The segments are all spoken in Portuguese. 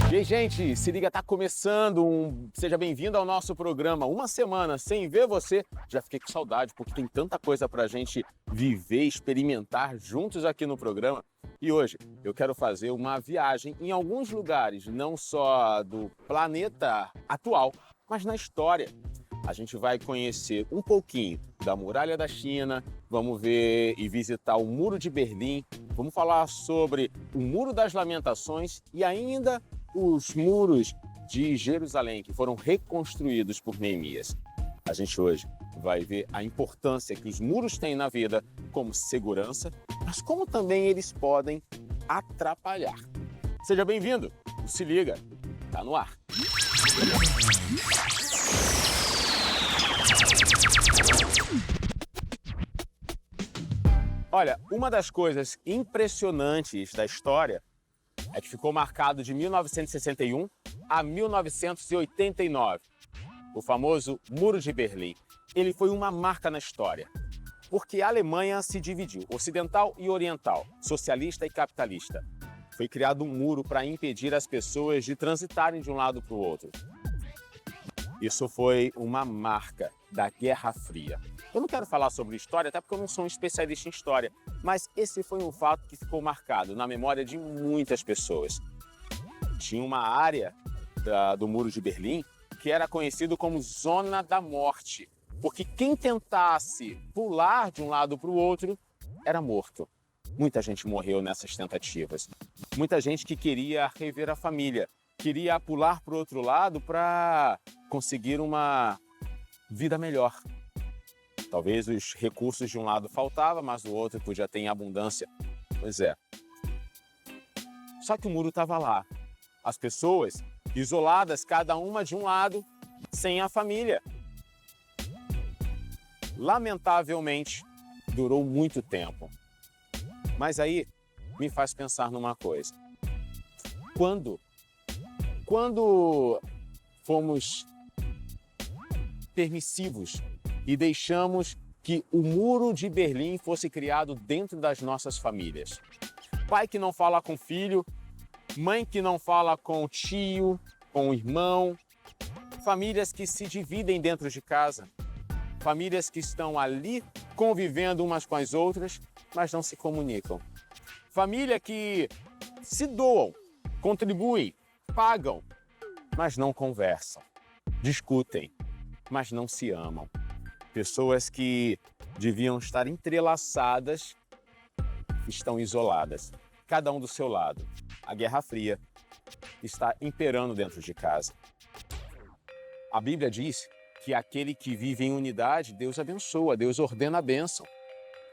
E aí, gente, se liga, tá começando Seja bem-vindo ao nosso programa. Uma semana sem ver você, já fiquei com saudade, porque tem tanta coisa pra gente viver, experimentar juntos aqui no programa. E hoje eu quero fazer uma viagem em alguns lugares, não só do planeta atual, mas na história. A gente vai conhecer um pouquinho da Muralha da China, vamos ver e visitar o Muro de Berlim, vamos falar sobre o Muro das Lamentações e ainda os muros de Jerusalém, que foram reconstruídos por Neemias. A gente hoje vai ver a importância que os muros têm na vida como segurança, mas como também eles podem atrapalhar. Seja bem-vindo, se liga, tá no ar. Olha, uma das coisas impressionantes da história é que ficou marcado de 1961 a 1989, o famoso Muro de Berlim. Ele foi uma marca na história, porque a Alemanha se dividiu, ocidental e oriental, socialista e capitalista. Foi criado um muro para impedir as pessoas de transitarem de um lado para o outro. Isso foi uma marca da Guerra Fria. Eu não quero falar sobre história, até porque eu não sou um especialista em história, mas esse foi um fato que ficou marcado na memória de muitas pessoas. Tinha uma área do Muro de Berlim que era conhecido como Zona da Morte, porque quem tentasse pular de um lado para o outro era morto. Muita gente morreu nessas tentativas. Muita gente que queria rever a família, queria pular para o outro lado para conseguir uma vida melhor. Talvez os recursos de um lado faltavam, mas do outro podia ter em abundância. Pois é. Só que o muro estava lá. As pessoas isoladas, cada uma de um lado, sem a família. Lamentavelmente, durou muito tempo. Mas aí me faz pensar numa coisa. Quando fomos permissivos e deixamos que o Muro de Berlim fosse criado dentro das nossas famílias. Pai que não fala com filho, mãe que não fala com tio, com irmão, famílias que se dividem dentro de casa, famílias que estão ali convivendo umas com as outras, mas não se comunicam. Família que se doam, contribuem, pagam, mas não conversam, discutem, mas não se amam. Pessoas que deviam estar entrelaçadas estão isoladas, cada um do seu lado. A Guerra Fria está imperando dentro de casa. A Bíblia diz que aquele que vive em unidade, Deus abençoa, Deus ordena a bênção.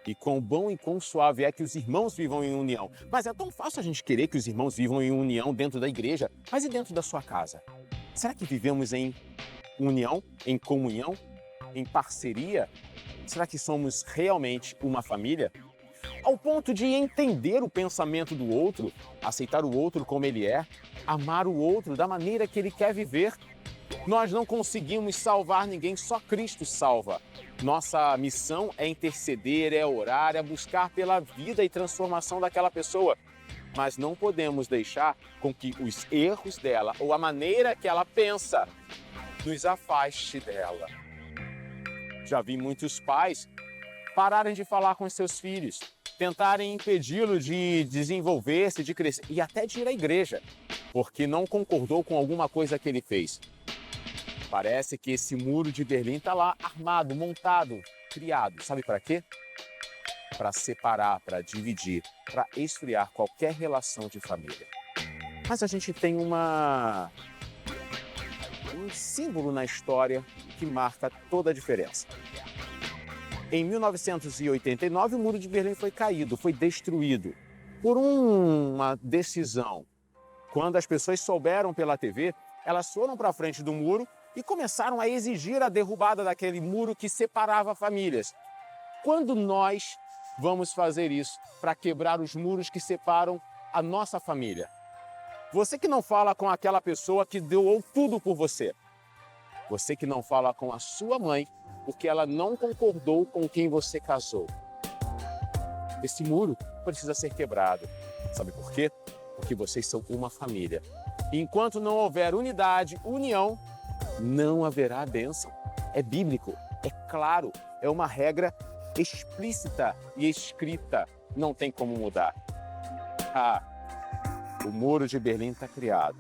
E quão bom e quão suave é que os irmãos vivam em união. Mas é tão fácil a gente querer que os irmãos vivam em união dentro da igreja, mas e dentro da sua casa? Será que vivemos em união, em comunhão, em parceria? Será que somos realmente uma família? Ao ponto de entender o pensamento do outro, aceitar o outro como ele é, amar o outro da maneira que ele quer viver. Nós não conseguimos salvar ninguém, só Cristo salva. Nossa missão é interceder, é orar, é buscar pela vida e transformação daquela pessoa. Mas não podemos deixar com que os erros dela ou a maneira que ela pensa nos afaste dela. Já vi muitos pais pararem de falar com seus filhos, tentarem impedi-lo de desenvolver-se, de crescer e até de ir à igreja, porque não concordou com alguma coisa que ele fez. Parece que esse muro de Berlim está lá armado, montado, criado. Sabe para quê? Para separar, para dividir, para esfriar qualquer relação de família. Mas a gente tem um símbolo na história que marca toda a diferença. Em 1989, o Muro de Berlim foi caído, foi destruído por uma decisão. Quando as pessoas souberam pela TV, elas foram para a frente do muro e começaram a exigir a derrubada daquele muro que separava famílias. Quando nós vamos fazer isso para quebrar os muros que separam a nossa família? Você que não fala com aquela pessoa que doou tudo por você. Você que não fala com a sua mãe porque ela não concordou com quem você casou. Esse muro precisa ser quebrado. Sabe por quê? Porque vocês são uma família. Enquanto não houver unidade, união, não haverá bênção. É bíblico, é claro, é uma regra explícita e escrita, não tem como mudar. O Muro de Berlim está criado,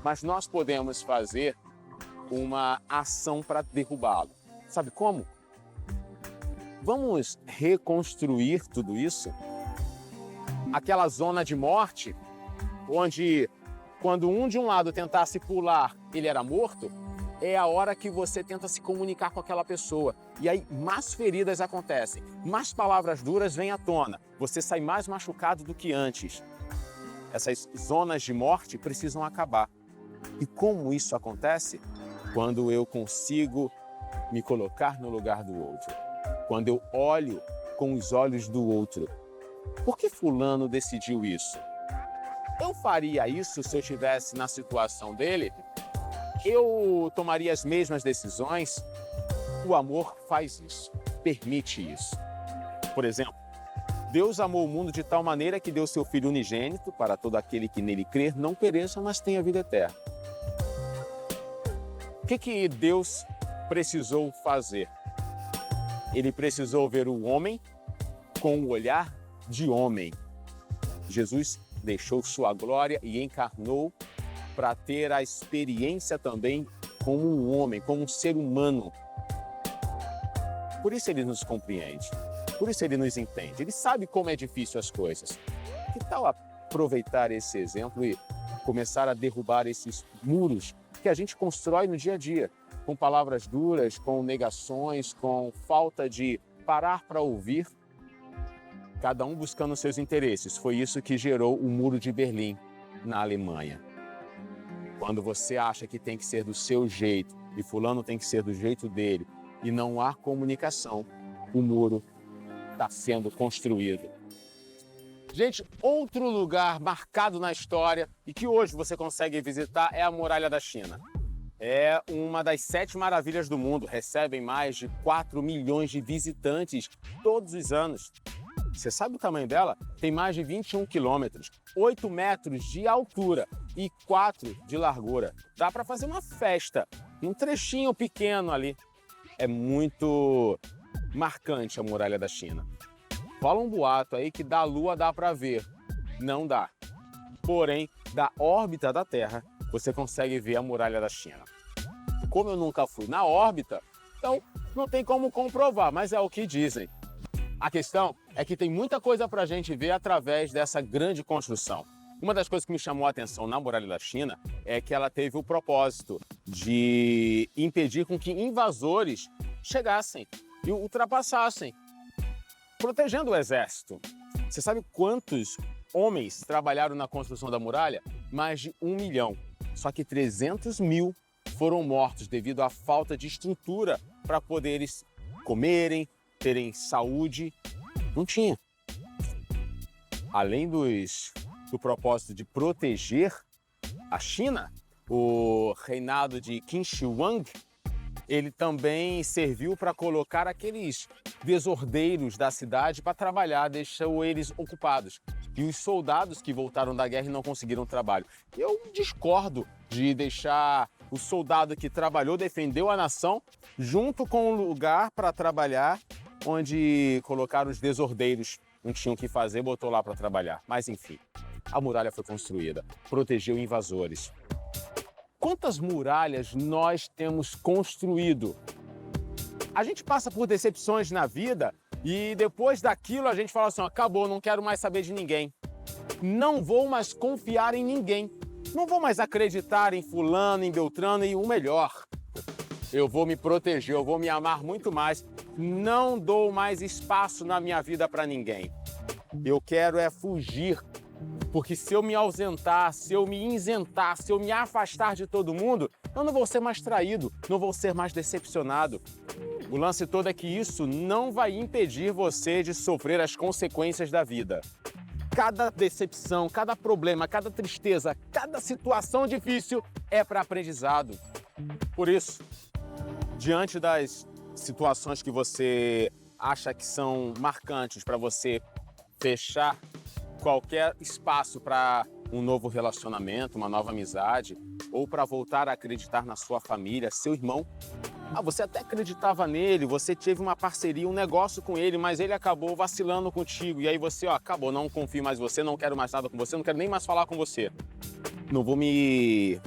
mas nós podemos fazer uma ação para derrubá-lo. Sabe como? Vamos reconstruir tudo isso? Aquela zona de morte, onde quando um de um lado tentasse pular, ele era morto, é a hora que você tenta se comunicar com aquela pessoa. E aí, mais feridas acontecem, mais palavras duras vêm à tona, você sai mais machucado do que antes. Essas zonas de morte precisam acabar. E como isso acontece? Quando eu consigo me colocar no lugar do outro. Quando eu olho com os olhos do outro. Por que fulano decidiu isso? Eu faria isso se eu estivesse na situação dele? Eu tomaria as mesmas decisões? O amor faz isso, permite isso. Por exemplo, Deus amou o mundo de tal maneira que deu seu Filho unigênito para todo aquele que nele crer não pereça, mas tenha vida eterna. O que Deus precisou fazer? Ele precisou ver o homem com o olhar de homem. Jesus deixou sua glória e encarnou para ter a experiência também como um homem, como um ser humano. Por isso ele nos compreende, por isso ele nos entende, ele sabe como é difícil as coisas. Que tal aproveitar esse exemplo e começar a derrubar esses muros que a gente constrói no dia a dia, com palavras duras, com negações, com falta de parar para ouvir, cada um buscando seus interesses. Foi isso que gerou o Muro de Berlim, na Alemanha. Quando você acha que tem que ser do seu jeito e fulano tem que ser do jeito dele e não há comunicação, o muro está sendo construído. Gente, outro lugar marcado na história e que hoje você consegue visitar é a Muralha da China. É uma das 7 maravilhas do mundo, recebem mais de 4 milhões de visitantes todos os anos. Você sabe o tamanho dela? Tem mais de 21 quilômetros, 8 metros de altura e 4 de largura. Dá para fazer uma festa, um trechinho pequeno ali. É muito marcante a Muralha da China. Fala um boato aí que da Lua dá para ver. Não dá. Porém, da órbita da Terra, você consegue ver a Muralha da China. Como eu nunca fui na órbita, então não tem como comprovar, mas é o que dizem. A questão é que tem muita coisa para a gente ver através dessa grande construção. Uma das coisas que me chamou a atenção na Muralha da China é que ela teve o propósito de impedir com que invasores chegassem e ultrapassassem, protegendo o exército. Você sabe quantos homens trabalharam na construção da muralha? Mais de 1 milhão. Só que 300 mil foram mortos devido à falta de estrutura para poderem comerem, terem saúde. Não tinha. Além do propósito de proteger a China, o reinado de Qin Shi Huang, ele também serviu para colocar aqueles desordeiros da cidade para trabalhar, deixou eles ocupados. E os soldados que voltaram da guerra e não conseguiram trabalho. Eu discordo de deixar o soldado que trabalhou, defendeu a nação, junto com o lugar para trabalhar, onde colocaram os desordeiros, não tinham o que fazer, botou lá para trabalhar. Mas enfim, a muralha foi construída, protegeu invasores. Quantas muralhas nós temos construído? A gente passa por decepções na vida e depois daquilo a gente fala assim, acabou, não quero mais saber de ninguém. Não vou mais confiar em ninguém. Não vou mais acreditar em fulano, em beltrano e o melhor. Eu vou me proteger, eu vou me amar muito mais. Não dou mais espaço na minha vida para ninguém. Eu quero é fugir. Porque se eu me ausentar, se eu me isentar, se eu me afastar de todo mundo, eu não vou ser mais traído, não vou ser mais decepcionado. O lance todo é que isso não vai impedir você de sofrer as consequências da vida. Cada decepção, cada problema, cada tristeza, cada situação difícil é para aprendizado. Por isso, diante das situações que você acha que são marcantes para você fechar qualquer espaço para um novo relacionamento, uma nova amizade, ou para voltar a acreditar na sua família, seu irmão. Você até acreditava nele, você teve uma parceria, um negócio com ele, mas ele acabou vacilando contigo. E aí você, acabou, não confio mais em você, não quero mais nada com você, não quero nem mais falar com você. Não vou me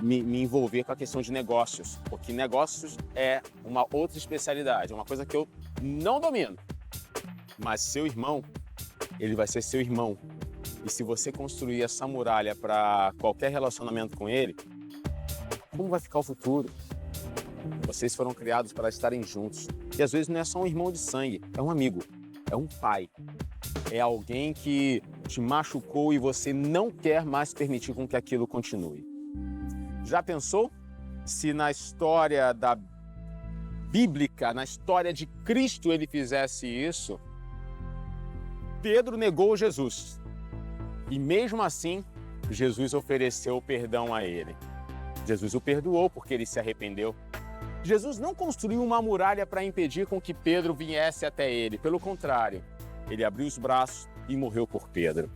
envolver com a questão de negócios, porque negócios é uma outra especialidade, é uma coisa que eu não domino. Mas seu irmão, ele vai ser seu irmão. E se você construir essa muralha para qualquer relacionamento com ele, como vai ficar o futuro? Vocês foram criados para estarem juntos. E às vezes não é só um irmão de sangue, é um amigo, é um pai. É alguém que te machucou e você não quer mais permitir com que aquilo continue. Já pensou se na história bíblica, na história de Cristo, ele fizesse isso? Pedro negou Jesus. E mesmo assim, Jesus ofereceu perdão a ele. Jesus o perdoou porque ele se arrependeu. Jesus não construiu uma muralha para impedir com que Pedro viesse até ele. Pelo contrário, ele abriu os braços e morreu por Pedro.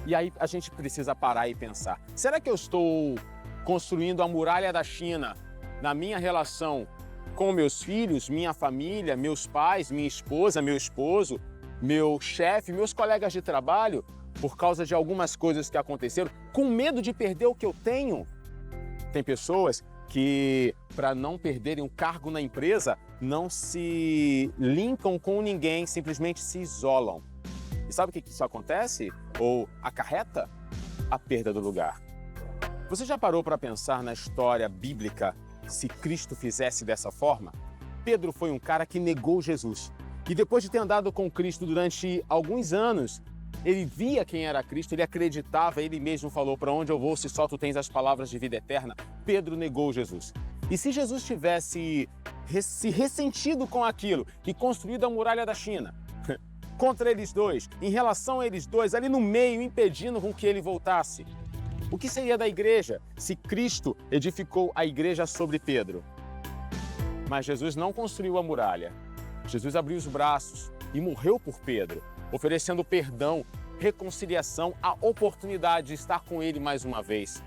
E aí a gente precisa parar e pensar, será que eu estou construindo a muralha da China na minha relação com meus filhos, minha família, meus pais, minha esposa, meu esposo, meu chefe, meus colegas de trabalho, por causa de algumas coisas que aconteceram, com medo de perder o que eu tenho? Tem pessoas que, para não perderem um cargo na empresa, não se linkam com ninguém, simplesmente se isolam. E sabe o que isso acontece? Ou acarreta? A perda do lugar. Você já parou para pensar na história bíblica se Cristo fizesse dessa forma? Pedro foi um cara que negou Jesus. E depois de ter andado com Cristo durante alguns anos, ele via quem era Cristo, ele acreditava, ele mesmo falou, para onde eu vou se só tu tens as palavras de vida eterna? Pedro negou Jesus. E se Jesus tivesse se ressentido com aquilo e construído a muralha da China contra eles dois, em relação a eles dois, ali no meio, impedindo com que ele voltasse, o que seria da igreja se Cristo edificou a igreja sobre Pedro? Mas Jesus não construiu a muralha. Jesus abriu os braços e morreu por Pedro, oferecendo perdão, reconciliação, a oportunidade de estar com ele mais uma vez.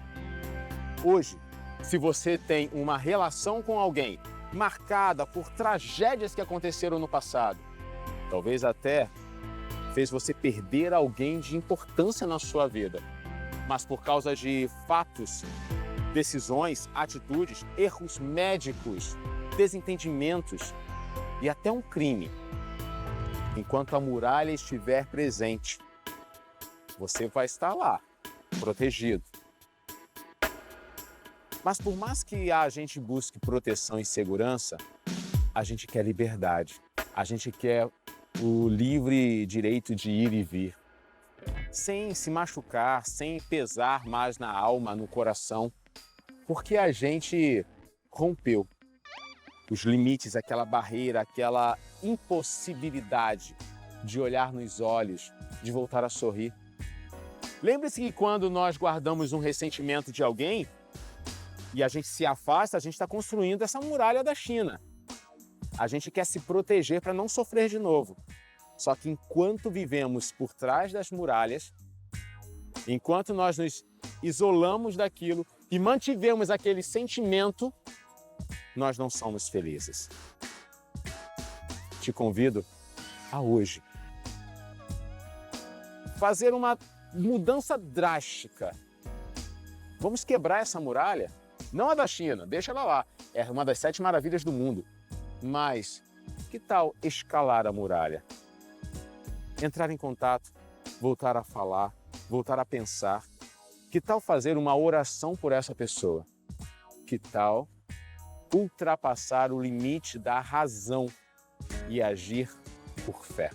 Hoje, se você tem uma relação com alguém marcada por tragédias que aconteceram no passado, talvez até fez você perder alguém de importância na sua vida, mas por causa de fatos, decisões, atitudes, erros médicos, desentendimentos e até um crime, enquanto a muralha estiver presente, você vai estar lá, protegido. Mas por mais que a gente busque proteção e segurança, a gente quer liberdade, a gente quer o livre direito de ir e vir, sem se machucar, sem pesar mais na alma, no coração, porque a gente rompeu os limites, aquela barreira, aquela impossibilidade de olhar nos olhos, de voltar a sorrir. Lembre-se que quando nós guardamos um ressentimento de alguém e a gente se afasta, a gente está construindo essa muralha da China. A gente quer se proteger para não sofrer de novo. Só que enquanto vivemos por trás das muralhas, enquanto nós nos isolamos daquilo e mantivemos aquele sentimento, nós não somos felizes. Te convido a hoje fazer uma mudança drástica. Vamos quebrar essa muralha? Não a da China, deixa ela lá. É uma das 7 maravilhas do mundo. Mas que tal escalar a muralha? Entrar em contato, voltar a falar, voltar a pensar. Que tal fazer uma oração por essa pessoa? Que tal ultrapassar o limite da razão e agir por fé?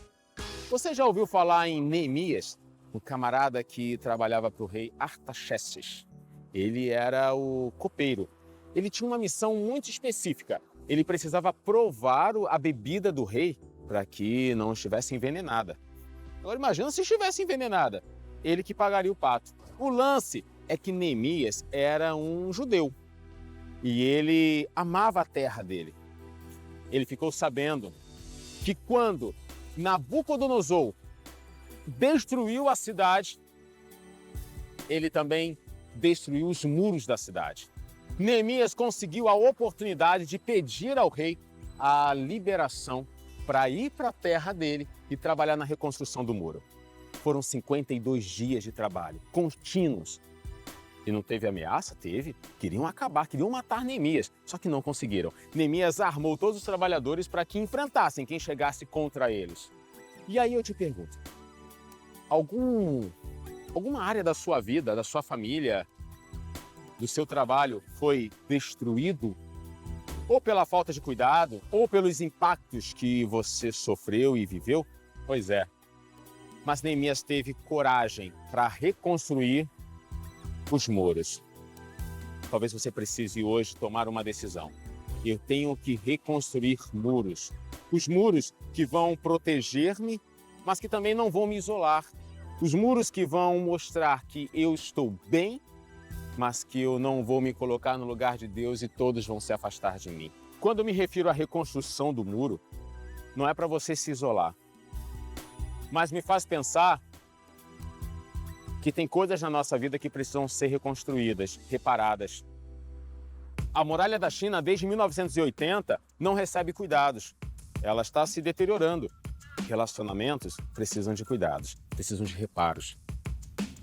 Você já ouviu falar em Neemias, um camarada que trabalhava para o rei Artaxerxes? Ele era o copeiro. Ele tinha uma missão muito específica. Ele precisava provar a bebida do rei para que não estivesse envenenada. Agora imagina se estivesse envenenada. Ele que pagaria o pato. O lance é que Neemias era um judeu e ele amava a terra dele. Ele ficou sabendo que quando Nabucodonosor destruiu a cidade, ele também destruiu os muros da cidade. Neemias conseguiu a oportunidade de pedir ao rei a liberação para ir para a terra dele e trabalhar na reconstrução do muro. Foram 52 dias de trabalho contínuos. E não teve ameaça? Teve. Queriam acabar, queriam matar Neemias, só que não conseguiram. Neemias armou todos os trabalhadores para que enfrentassem quem chegasse contra eles. E aí eu te pergunto, alguma área da sua vida, da sua família, do seu trabalho foi destruído? Ou pela falta de cuidado, ou pelos impactos que você sofreu e viveu? Pois é. Mas Neemias teve coragem para reconstruir os muros. Talvez você precise hoje tomar uma decisão. Eu tenho que reconstruir muros. Os muros que vão proteger-me, mas que também não vão me isolar. Os muros que vão mostrar que eu estou bem, mas que eu não vou me colocar no lugar de Deus e todos vão se afastar de mim. Quando eu me refiro à reconstrução do muro, não é para você se isolar, mas me faz pensar que tem coisas na nossa vida que precisam ser reconstruídas, reparadas. A muralha da China, desde 1980, não recebe cuidados. Ela está se deteriorando. Relacionamentos precisam de cuidados, precisam de reparos.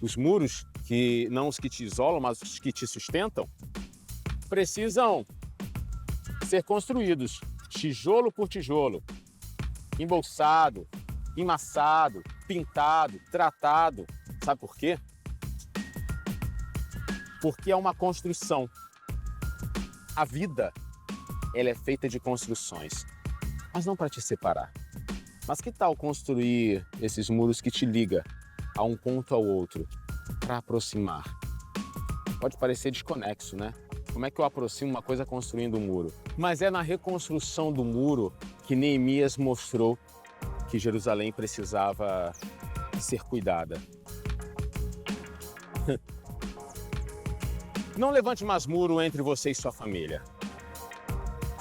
Os muros, que não os que te isolam, mas os que te sustentam, precisam ser construídos, tijolo por tijolo, embolsado, emassado, pintado, tratado. Sabe por quê? Porque é uma construção. A vida, ela é feita de construções, mas não para te separar. Mas que tal construir esses muros que te ligam a um ponto ao outro, para aproximar? Pode parecer desconexo, né? Como é que eu aproximo uma coisa construindo um muro? Mas é na reconstrução do muro que Neemias mostrou que Jerusalém precisava ser cuidada. Não levante mais muro entre você e sua família.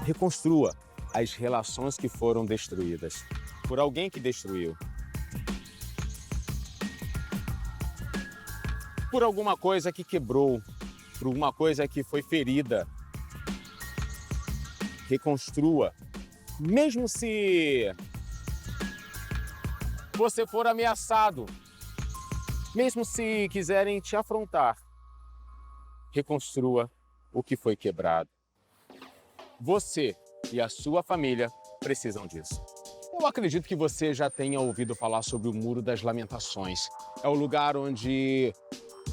Reconstrua as relações que foram destruídas por alguém que destruiu. Por alguma coisa que quebrou, por alguma coisa que foi ferida. Reconstrua. Mesmo se você for ameaçado, mesmo se quiserem te afrontar, reconstrua o que foi quebrado. Você e a sua família precisam disso. Eu acredito que você já tenha ouvido falar sobre o Muro das Lamentações. É o lugar onde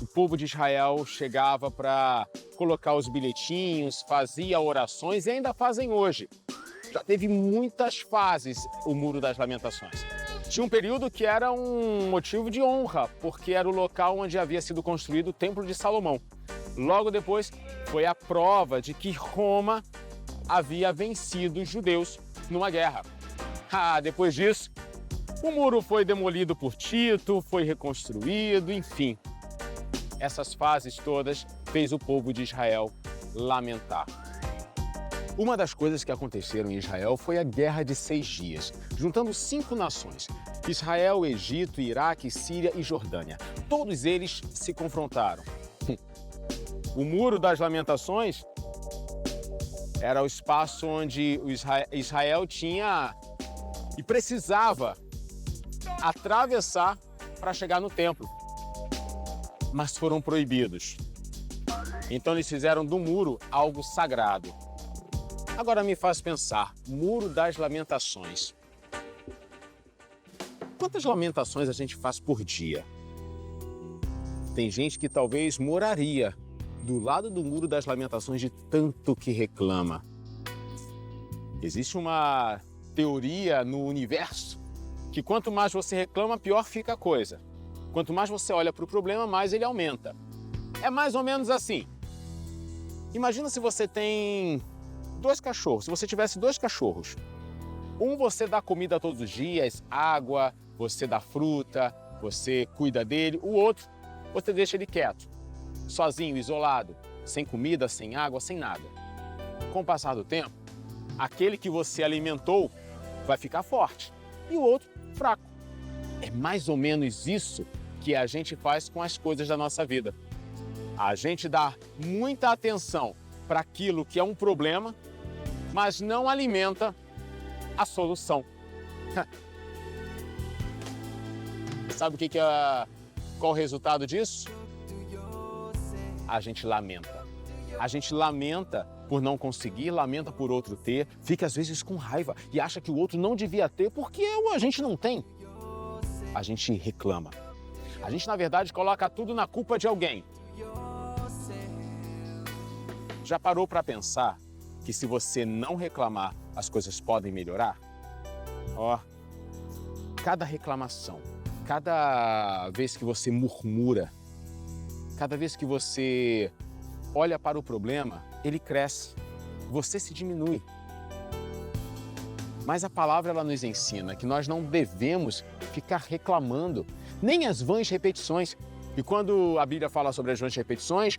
o povo de Israel chegava para colocar os bilhetinhos, fazia orações e ainda fazem hoje. Já teve muitas fases o Muro das Lamentações. Tinha um período que era um motivo de honra, porque era o local onde havia sido construído o Templo de Salomão. Logo depois, foi a prova de que Roma havia vencido os judeus numa guerra. Depois disso, o muro foi demolido por Tito, foi reconstruído, enfim. Essas fases todas fez o povo de Israel lamentar. Uma das coisas que aconteceram em Israel foi a Guerra de 6 Dias, juntando 5 nações: Israel, Egito, Iraque, Síria e Jordânia. Todos eles se confrontaram. O Muro das Lamentações era o espaço onde Israel tinha e precisava atravessar para chegar no templo, mas foram proibidos. Então eles fizeram do muro algo sagrado. Agora me faz pensar, Muro das Lamentações. Quantas lamentações a gente faz por dia? Tem gente que talvez moraria do lado do Muro das Lamentações de tanto que reclama. Existe uma teoria no universo que quanto mais você reclama, pior fica a coisa. Quanto mais você olha para o problema, mais ele aumenta. É mais ou menos assim. Imagina se você tem 2 cachorros. Se você tivesse 2 cachorros, um você dá comida todos os dias, água, você dá fruta, você cuida dele. O outro, você deixa ele quieto, sozinho, isolado, sem comida, sem água, sem nada. Com o passar do tempo, aquele que você alimentou vai ficar forte e o outro fraco. É mais ou menos isso que a gente faz com as coisas da nossa vida. A gente dá muita atenção para aquilo que é um problema, mas não alimenta a solução. Sabe qual o resultado disso? A gente lamenta. A gente lamenta por não conseguir, lamenta por outro ter, fica às vezes com raiva e acha que o outro não devia ter porque a gente não tem. A gente reclama. A gente, na verdade, coloca tudo na culpa de alguém. Já parou para pensar que se você não reclamar, as coisas podem melhorar? Cada reclamação, cada vez que você murmura, cada vez que você olha para o problema, ele cresce, você se diminui. Mas a palavra ela nos ensina que nós não devemos ficar reclamando, nem as vãs repetições. E quando a Bíblia fala sobre as vãs repetições,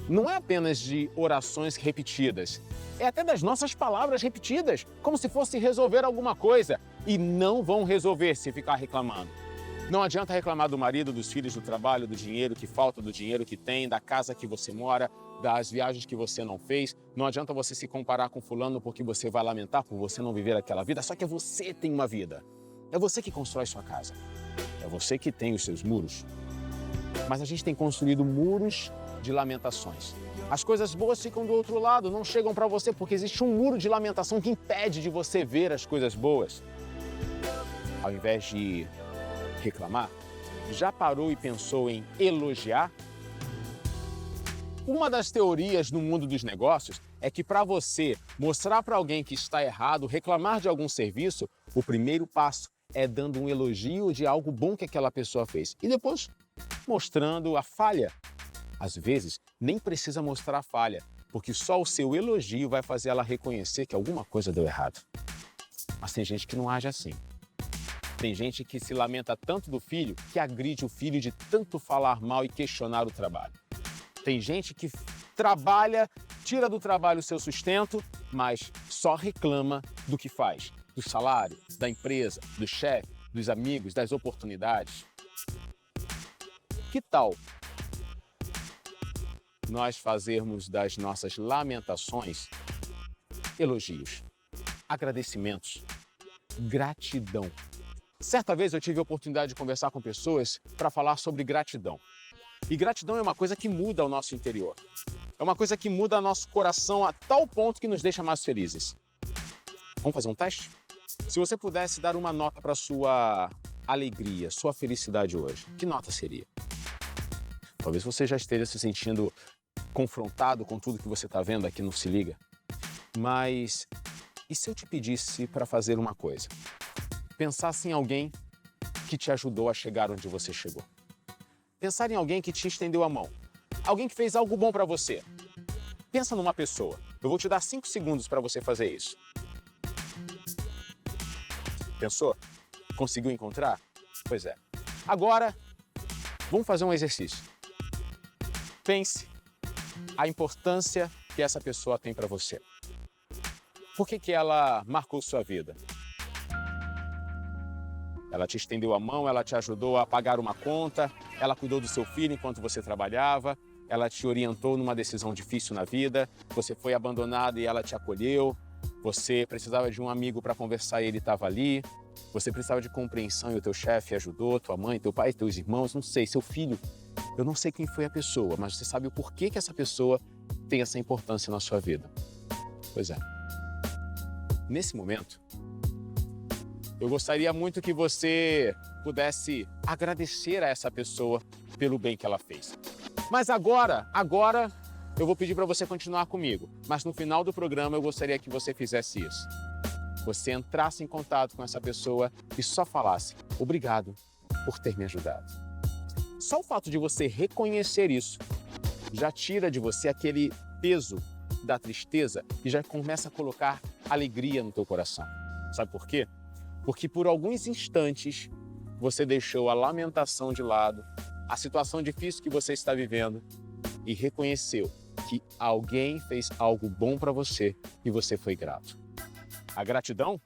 não é apenas de orações repetidas, é até das nossas palavras repetidas, como se fosse resolver alguma coisa. E não vão resolver se ficar reclamando. Não adianta reclamar do marido, dos filhos, do trabalho, do dinheiro que falta, do dinheiro que tem, da casa que você mora, das viagens que você não fez. Não adianta você se comparar com fulano porque você vai lamentar por você não viver aquela vida. Só que você tem uma vida. É você que constrói sua casa. É você que tem os seus muros. Mas a gente tem construído muros de lamentações. As coisas boas ficam do outro lado, não chegam para você porque existe um muro de lamentação que impede de você ver as coisas boas. Ao invés de reclamar, já parou e pensou em elogiar? Uma das teorias no mundo dos negócios é que para você mostrar para alguém que está errado, reclamar de algum serviço, o primeiro passo é dando um elogio de algo bom que aquela pessoa fez e depois mostrando a falha. Às vezes, nem precisa mostrar a falha, porque só o seu elogio vai fazer ela reconhecer que alguma coisa deu errado. Mas tem gente que não age assim. Tem gente que se lamenta tanto do filho que agride o filho de tanto falar mal e questionar o trabalho. Tem gente que trabalha, tira do trabalho o seu sustento, mas só reclama do que faz, do salário, da empresa, do chefe, dos amigos, das oportunidades. Que tal nós fazermos das nossas lamentações elogios, agradecimentos, gratidão? Certa vez eu tive a oportunidade de conversar com pessoas para falar sobre gratidão. E gratidão é uma coisa que muda o nosso interior. É uma coisa que muda nosso coração a tal ponto que nos deixa mais felizes. Vamos fazer um teste? Se você pudesse dar uma nota para sua alegria, sua felicidade hoje, que nota seria? Talvez você já esteja se sentindo confrontado com tudo que você está vendo aqui no Se Liga. Mas e se eu te pedisse para fazer uma coisa? Pensasse em alguém que te ajudou a chegar onde você chegou. Pensar em alguém que te estendeu a mão. Alguém que fez algo bom para você. Pensa numa pessoa. Eu vou te dar 5 segundos para você fazer isso. Pensou? Conseguiu encontrar? Pois é. Agora, vamos fazer um exercício. Pense a importância que essa pessoa tem para você. Por que ela marcou sua vida? Ela te estendeu a mão, ela te ajudou a pagar uma conta, ela cuidou do seu filho enquanto você trabalhava, ela te orientou numa decisão difícil na vida, você foi abandonado e ela te acolheu, você precisava de um amigo para conversar e ele estava ali, você precisava de compreensão e o teu chefe ajudou, tua mãe, teu pai, teus irmãos, não sei, seu filho. Eu não sei quem foi a pessoa, mas você sabe o porquê que essa pessoa tem essa importância na sua vida. Pois é. Nesse momento, eu gostaria muito que você pudesse agradecer a essa pessoa pelo bem que ela fez. Mas agora eu vou pedir para você continuar comigo. Mas no final do programa eu gostaria que você fizesse isso. Você entrasse em contato com essa pessoa e só falasse: obrigado por ter me ajudado. Só o fato de você reconhecer isso já tira de você aquele peso da tristeza e já começa a colocar alegria no teu coração. Sabe por quê? Porque por alguns instantes você deixou a lamentação de lado, a situação difícil que você está vivendo e reconheceu que alguém fez algo bom para você e você foi grato. A gratidão,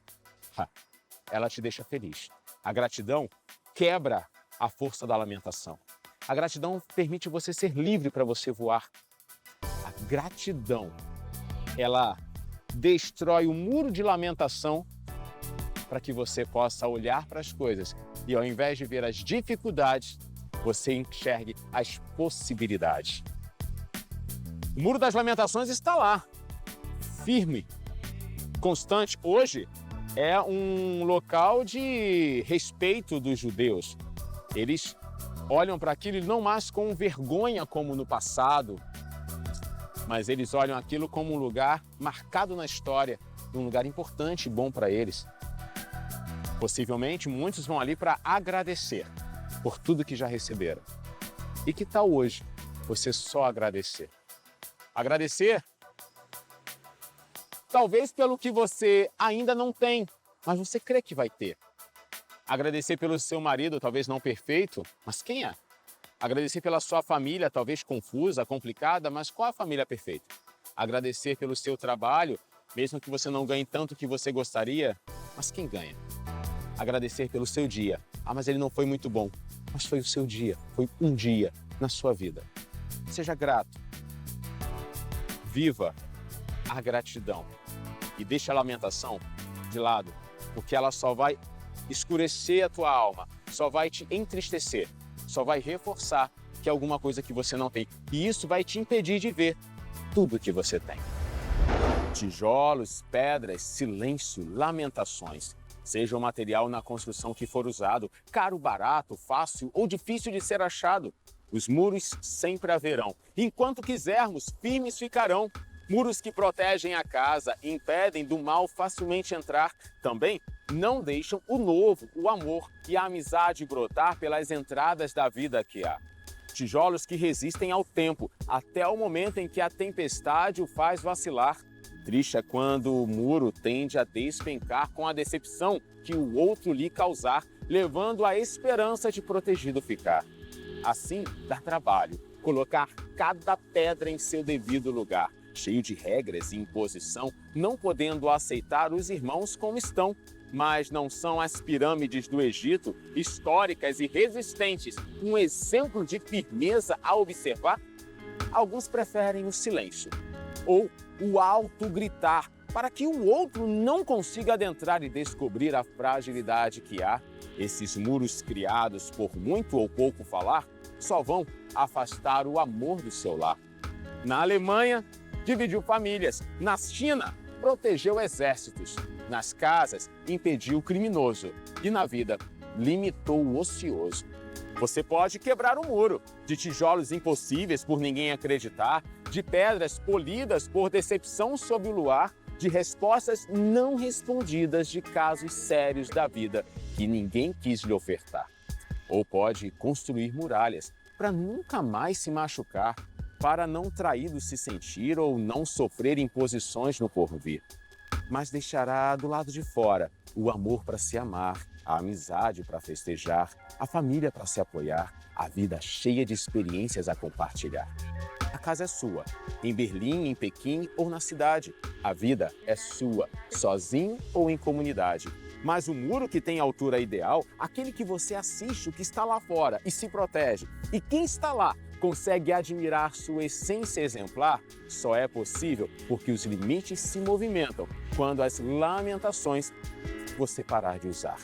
ela te deixa feliz. A gratidão quebra a força da lamentação. A gratidão permite você ser livre para você voar. A gratidão, ela destrói o muro de lamentação para que você possa olhar para as coisas e, ao invés de ver as dificuldades, você enxergue as possibilidades. O muro das lamentações está lá, firme, constante. Hoje é um local de respeito dos judeus. Eles olham para aquilo não mais com vergonha como no passado, mas eles olham aquilo como um lugar marcado na história, um lugar importante e bom para eles. Possivelmente, muitos vão ali para agradecer por tudo que já receberam. E que tal hoje você só agradecer? Agradecer, talvez pelo que você ainda não tem, mas você crê que vai ter. Agradecer pelo seu marido, talvez não perfeito, mas quem é? Agradecer pela sua família, talvez confusa, complicada, mas qual a família perfeita? Agradecer pelo seu trabalho, mesmo que você não ganhe tanto que você gostaria, mas quem ganha? Agradecer pelo seu dia. Ah, mas ele não foi muito bom, mas foi o seu dia, foi um dia na sua vida. Seja grato. Viva a gratidão e deixe a lamentação de lado, porque ela só vai escurecer a tua alma, só vai te entristecer, só vai reforçar que é alguma coisa que você não tem. E isso vai te impedir de ver tudo que você tem. Tijolos, pedras, silêncio, lamentações. Seja o material na construção que for usado, caro, barato, fácil ou difícil de ser achado, os muros sempre haverão. Enquanto quisermos, firmes ficarão. Muros que protegem a casa, impedem do mal facilmente entrar. Também não deixam o novo, o amor e a amizade brotar pelas entradas da vida que há. Tijolos que resistem ao tempo, até o momento em que a tempestade o faz vacilar. Triste é quando o muro tende a despencar com a decepção que o outro lhe causar, levando a esperança de protegido ficar. Assim, dá trabalho colocar cada pedra em seu devido lugar, cheio de regras e imposição, não podendo aceitar os irmãos como estão. Mas não são as pirâmides do Egito, históricas e resistentes, um exemplo de firmeza a observar? Alguns preferem o silêncio ou o alto gritar, para que o outro não consiga adentrar e descobrir a fragilidade que há. Esses muros criados por muito ou pouco falar só vão afastar o amor do seu lar. Na Alemanha, dividiu famílias. Na China, protegeu exércitos. Nas casas, impediu o criminoso. E na vida, limitou o ocioso. Você pode quebrar um muro de tijolos impossíveis por ninguém acreditar, de pedras polidas por decepção sob o luar, de respostas não respondidas de casos sérios da vida que ninguém quis lhe ofertar. Ou pode construir muralhas para nunca mais se machucar, para não traído se sentir ou não sofrer imposições no porvir. Mas deixará do lado de fora o amor para se amar, a amizade para festejar, a família para se apoiar, a vida cheia de experiências a compartilhar. A casa é sua, em Berlim, em Pequim ou na cidade. A vida é sua, sozinho ou em comunidade. Mas o muro que tem altura ideal, aquele que você assiste o que está lá fora e se protege, e quem está lá consegue admirar sua essência exemplar, só é possível porque os limites se movimentam quando as lamentações você parar de usar.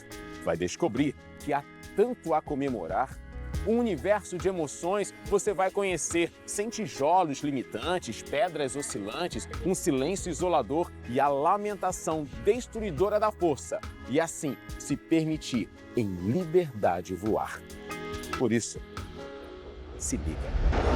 Vai descobrir que há tanto a comemorar. Um universo de emoções você vai conhecer, sem tijolos limitantes, pedras oscilantes, um silêncio isolador e a lamentação destruidora da força. E assim, se permitir em liberdade voar. Por isso, se liga.